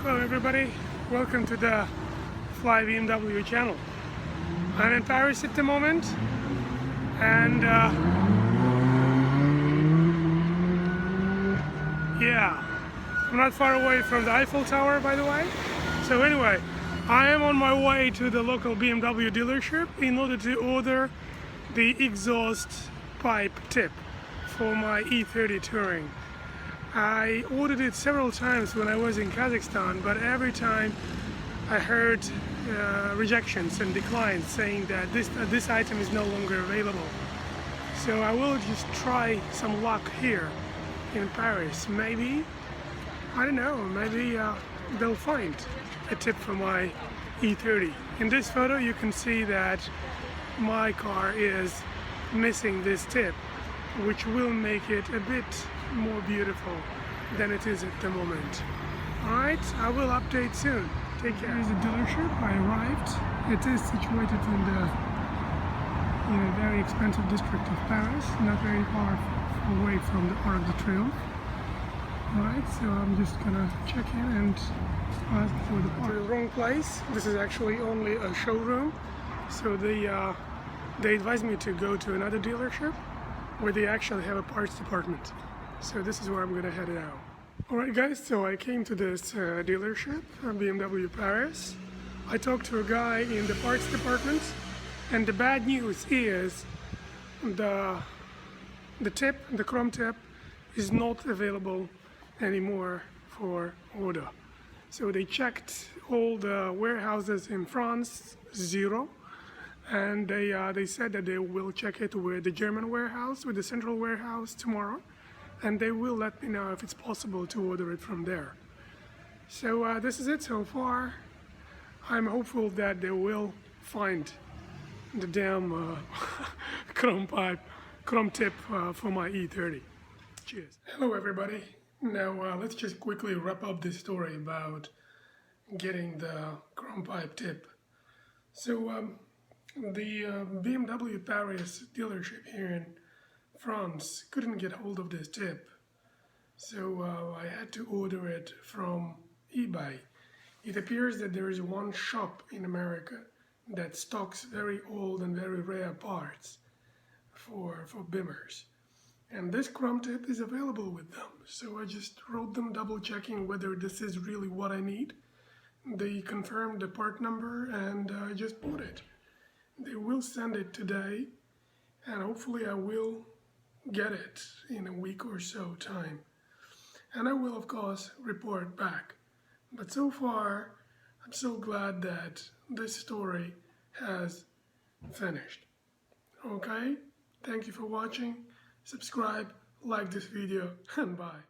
Hello everybody, welcome to the flybmw channel. I'm in Paris at the moment and yeah, I'm not far away from the Eiffel Tower, by the way. So anyway, I am on my way to the local BMW dealership in order to order the exhaust pipe tip for my e30 Touring. I ordered it several times when I was in Kazakhstan, but every time I heard rejections and declines saying that this item is no longer available. So I will just try some luck here in Paris. Maybe, I don't know, maybe they'll find a tip for my e30. In this photo you can see that my car is missing this tip, which will make it a bit more beautiful than it is at the moment. Alright, I will update soon. Take care. Here's the dealership. I arrived. It is situated in a very expensive district of Paris, not very far away from the Arc de Triomphe. Alright, so I'm just gonna check in and ask for the part. The wrong place. This is actually only a showroom, so they advised me to go to another dealership where they actually have a parts department. So this is where I'm gonna head now. Alright guys, so I came to this dealership, BMW Paris. I talked to a guy in the parts department, and the bad news is the chrome tip is not available anymore for order. So they checked all the warehouses in France, zero. And they said that they will check it with the German warehouse, with the central warehouse tomorrow, and they will let me know if it's possible to order it from there. So this is it so far. I'm hopeful that they will find the damn chrome tip for my e30. Cheers. Hello everybody. Now let's just quickly wrap up this story about getting the chrome pipe tip. So the BMW Paris dealership here in France couldn't get hold of this tip, so I had to order it from eBay. It appears that there is one shop in America that stocks very old and very rare parts for bimmers, and this chrome tip is available with them. So I just wrote them, double checking whether this is really what I need. They confirmed the part number and I just bought it. They will send it today, and hopefully I will get it in a week or so time. And I will of course report back. But so far, I'm so glad that this story has finished. Okay? Thank you for watching. Subscribe, like this video, and bye.